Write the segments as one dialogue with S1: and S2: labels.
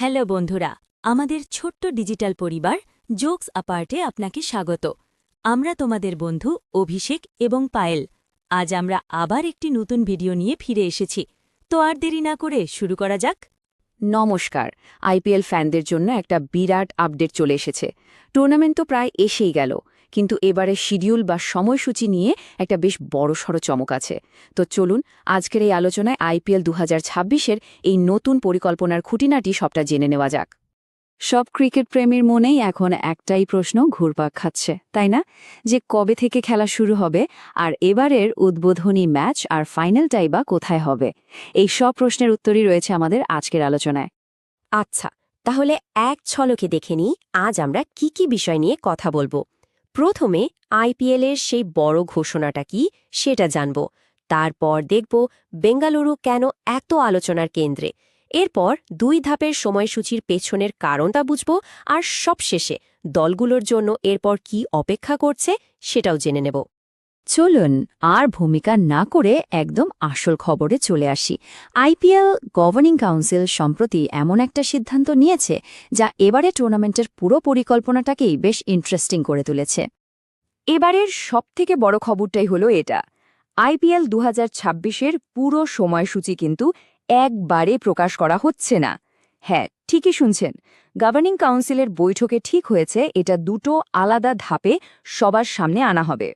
S1: Hello বন্ধুরা, আমাদের ছোট্ট ডিজিটাল পরিবার জোকস আপার্টে আপনাকে স্বাগত। আমরা তোমাদের বন্ধু অভিষেক এবং পায়েল। আজ আমরা আবার একটি নতুন ভিডিও নিয়ে ফিরে এসেছি। তো আর দেরি না করে শুরু করা যাক।
S2: নমস্কার। আইপিএল ফ্যানদের জন্য একটা বিরাট আপডেট চলে এসেছে। টুর্নামেন্ট তো প্রায় এসেই গেল, কিন্তু এবারে শিডিউল বা সময়সূচি নিয়ে একটা বেশ বড়সড় চমক আছে। তো চলুন আজকের এই আলোচনায় আইপিএল ২০২৬-এর এই নতুন পরিকল্পনার খুঁটিনাটি সবটা জেনে নেওয়া যাক। সব ক্রিকেট প্রেমীর মনেই এখন একটাই প্রশ্ন ঘুরপাক খাচ্ছে, তাই না? যে কবে থেকে খেলা শুরু হবে, আর এবারের উদ্বোধনী ম্যাচ আর ফাইনালটাই বা কোথায় হবে। এই সব প্রশ্নের উত্তরই রয়েছে আমাদের আজকের আলোচনায়।
S3: আচ্ছা, তাহলে এক ঝলকে দেখে নিই আজ আমরা কি কি বিষয় নিয়ে কথা বলবো। প্রথমে আইপিএলের সেই বড় ঘোষণাটা কি সেটা জানব। তারপর দেখব বেঙ্গালুরু কেন এত আলোচনার কেন্দ্রে। এরপর ২ ধাপের সময়সূচির পেছনের কারণটা বুঝব, আর সবশেষে দলগুলোর জন্য এরপর কি অপেক্ষা করছে সেটাও জেনে নেব।
S2: চলুন আর ভূমিকা না করে একদম আসল খবরে চলে আসি। আইপিএল গভর্নিং কাউন্সিল সম্প্রতি এমন একটা সিদ্ধান্ত নিয়েছে যা এবারে টুর্নামেন্টের পুরো পরিকল্পনাটাকেই বেশ ইন্টারেস্টিং করে তুলেছে। এবারের সবথেকে বড় খবরটাই হলো এটা, আইপিএল ২০২৬-এর পুরো সময়সূচি কিন্তু একবারে প্রকাশ করা হচ্ছে না। হ্যাঁ, ঠিকই শুনছেন, গভর্নিং কাউন্সিলের বৈঠকে ঠিক হয়েছে এটা দুটো আলাদা ধাপে সবার সামনে আনা হবে।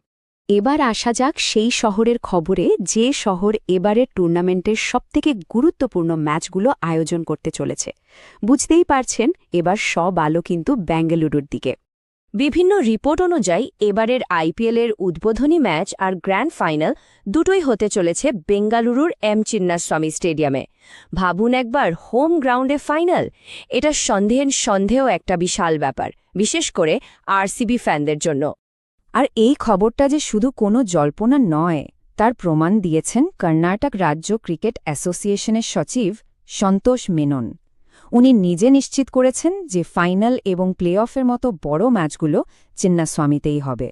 S2: এবার আসা যাক সেই শহরের খবরে, যে শহর এবারের টুর্নামেন্টের সবথেকে গুরুত্বপূর্ণ ম্যাচগুলো আয়োজন করতে চলেছে। বুঝতেই পারছেন, এবার সব আলো কিন্তু বেঙ্গালুরুর দিকে।
S3: বিভিন্ন রিপোর্ট অনুযায়ী এবারের আইপিএলের উদ্বোধনী ম্যাচ আর গ্র্যান্ড ফাইনাল দুটোই হতে চলেছে বেঙ্গালুরুর এম চিন্নাস্বামী স্টেডিয়ামে। ভাবুন একবার, হোম গ্রাউন্ডে ফাইনাল! এটা সন্দেহ একটা বিশাল ব্যাপার, বিশেষ করে আরসিবি ফ্যানদের জন্য।
S2: আর এই খবরটা যে শুধু কোনো জল্পনা নয়, তার প্রমাণ দিয়েছেন কর্ণাটক রাজ্য ক্রিকেট অ্যাসোসিয়েশনের সচিব সন্তোষ মেনন। উনি নিজে নিশ্চিত করেছেন যে ফাইনাল এবং প্লে অফের মতো বড় ম্যাচগুলো চিন্নাস্বামীতেই হবে।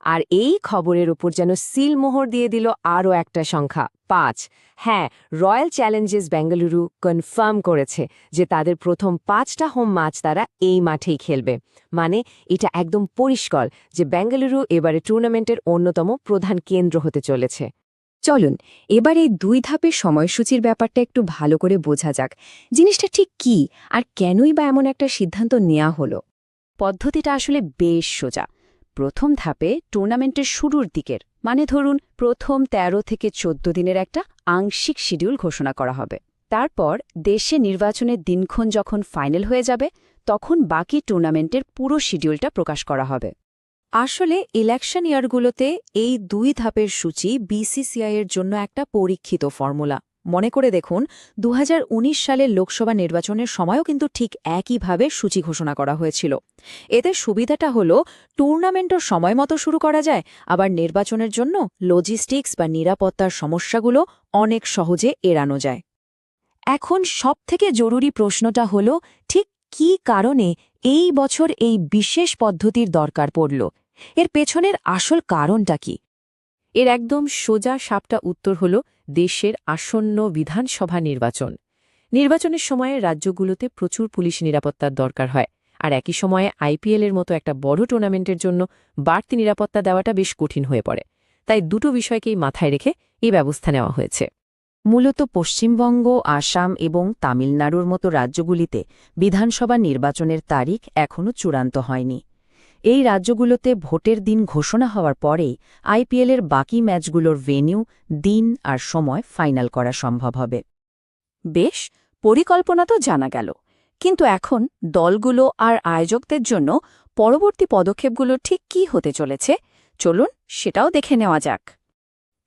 S3: আর এই খবরের উপর যেন সিলমোহর দিয়ে দিল আরও একটা সংখ্যা, ৫। হ্যাঁ, রয়্যাল চ্যালেঞ্জার্স বেঙ্গালুরু কনফার্ম করেছে যে তাদের প্রথম ৫টা হোম ম্যাচ তারা এই মাঠেই খেলবে। মানে এটা একদম পরিষ্কার যে বেঙ্গালুরু এবারে টুর্নামেন্টের অন্যতম প্রধান কেন্দ্র হতে চলেছে।
S2: চলুন এবার এই ২ ধাপের সময়সূচির ব্যাপারটা একটু ভালো করে বোঝা যাক। জিনিসটা ঠিক কি, আর কেনই বা এমন একটা সিদ্ধান্ত নেওয়া হলো। পদ্ধতিটা আসলে বেশ সোজা। প্রথম ধাপে টুর্নামেন্টের শুরুর দিকের, মানে ধরুন প্রথম ১৩ থেকে ১৪ দিনের একটা আংশিক শিডিউল ঘোষণা করা হবে। তারপর দেশে নির্বাচনের দিনক্ষণ যখন ফাইনাল হয়ে যাবে, তখন বাকি টুর্নামেন্টের পুরো শিডিউলটা প্রকাশ করা হবে। আসলে ইলেকশন ইয়ারগুলোতে এই ২ ধাপের সূচি বিসিসিআইয়ের জন্য একটা পরীক্ষিত ফর্মুলা। মনে করে দেখুন, ২০১৯ সালের লোকসভা নির্বাচনের সময়ও কিন্তু ঠিক একইভাবে সূচি ঘোষণা করা হয়েছিল। এতে সুবিধাটা হলো টুর্নামেন্টও সময় মতো শুরু করা যায়, আবার নির্বাচনের জন্য লজিস্টিক্স বা নিরাপত্তার সমস্যাগুলো অনেক সহজে এড়ানো যায়। এখন সবথেকে জরুরি প্রশ্নটা হলো, ঠিক কী কারণে এই বছর এই বিশেষ পদ্ধতির দরকার পড়ল? এর পেছনের আসল কারণটা কি?
S3: এর একদম সোজা সাপটা উত্তর হল দেশের আসন্ন বিধানসভা নির্বাচন। নির্বাচনের সময়ে রাজ্যগুলোতে প্রচুর পুলিশ নিরাপত্তার দরকার হয়, আর একই সময়ে আইপিএলের মতো একটা বড় টুর্নামেন্টের জন্য বাড়তি নিরাপত্তা দেওয়াটা বেশ কঠিন হয়ে পড়ে। তাই দুটো বিষয়কেই মাথায় রেখে এই ব্যবস্থা নেওয়া হয়েছে।
S2: মূলত পশ্চিমবঙ্গ, আসাম এবং তামিলনাড়ুর মতো রাজ্যগুলিতে বিধানসভা নির্বাচনের তারিখ এখনও চূড়ান্ত হয়নি। এই রাজ্যগুলোতে ভোটের দিন ঘোষণা হওয়ার পরেই আইপিএলের বাকি ম্যাচগুলোর ভেন্যু, দিন আর সময় ফাইনাল করা সম্ভব হবে। বেশ, পরিকল্পনা তো জানা গেল, কিন্তু এখন দলগুলো আর আয়োজকদের জন্য পরবর্তী পদক্ষেপগুলো ঠিক কী হতে চলেছে, চলুন সেটাও দেখে নেওয়া যাক।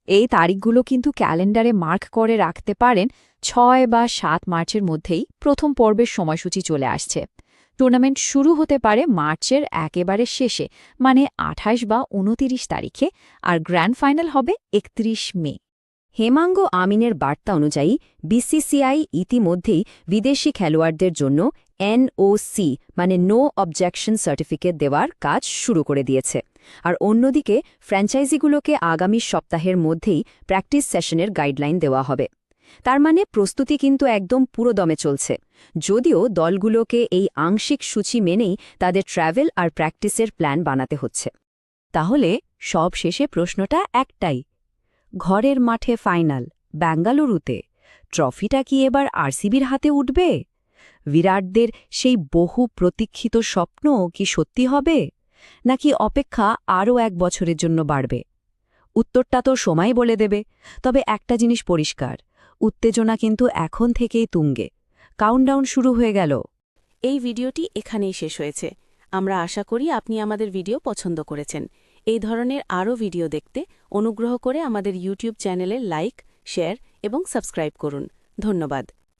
S2: এই তারিখগুলো কিন্তু ক্যালেন্ডারে মার্ক করে রাখতে পারেন। ৬ বা ৭ মার্চের মধ্যেই প্রথম পর্বের সময়সূচি চলে আসছে। টুর্নামেন্ট শুরু হতে পারে মার্চের একেবারে শেষে, মানে ২৮ বা ২৯ তারিখে, আর গ্র্যান্ড ফাইনাল হবে ৩১ মে। হেমাঙ্গ আমিনের বার্তা অনুযায়ী বিসিসিআই ইতিমধ্যেই বিদেশি খেলোয়াড়দের জন্য এনওসি মানে নো অবজেকশন সার্টিফিকেট দেওয়ার কাজ শুরু করে দিয়েছে। আর অন্যদিকে ফ্র্যাঞ্চাইজিগুলোকে আগামী সপ্তাহের মধ্যেই প্র্যাকটিস সেশনের গাইডলাইন দেওয়া হবে। তার মানে প্রস্তুতি কিন্তু একদম পুরো দমে চলছে, যদিও দলগুলোকে এই আংশিক সূচি মেনেই তাদের ট্র্যাভেল আর প্র্যাকটিসের প্ল্যান বানাতে হচ্ছে। তাহলে সব শেষে প্রশ্নটা একটাই, ঘরের মাঠে ফাইনাল বেঙ্গালুরুতে, ট্রফিটা কি এবার আরসিবির হাতে উঠবে? বিরাটদের সেই বহু প্রতীক্ষিত স্বপ্ন কি সত্যি হবে, নাকি অপেক্ষা আরও 1 বছরের জন্য বাড়বে? উত্তরটা তো সময় বলে দেবে। তবে একটা জিনিস পরিষ্কার, উত্তেজনা কিন্তু এখন থেকেই তুঙ্গে। কাউন্টডাউন শুরু হয়ে গেল।
S4: এই ভিডিওটি এখানেই শেষ হয়েছে। আমরা আশা করি আপনি আমাদের ভিডিও পছন্দ করেছেন। এই ধরনের আরও ভিডিও দেখতে অনুগ্রহ করে আমাদের ইউটিউব চ্যানেলে লাইক, শেয়ার এবং সাবস্ক্রাইব করুন। ধন্যবাদ।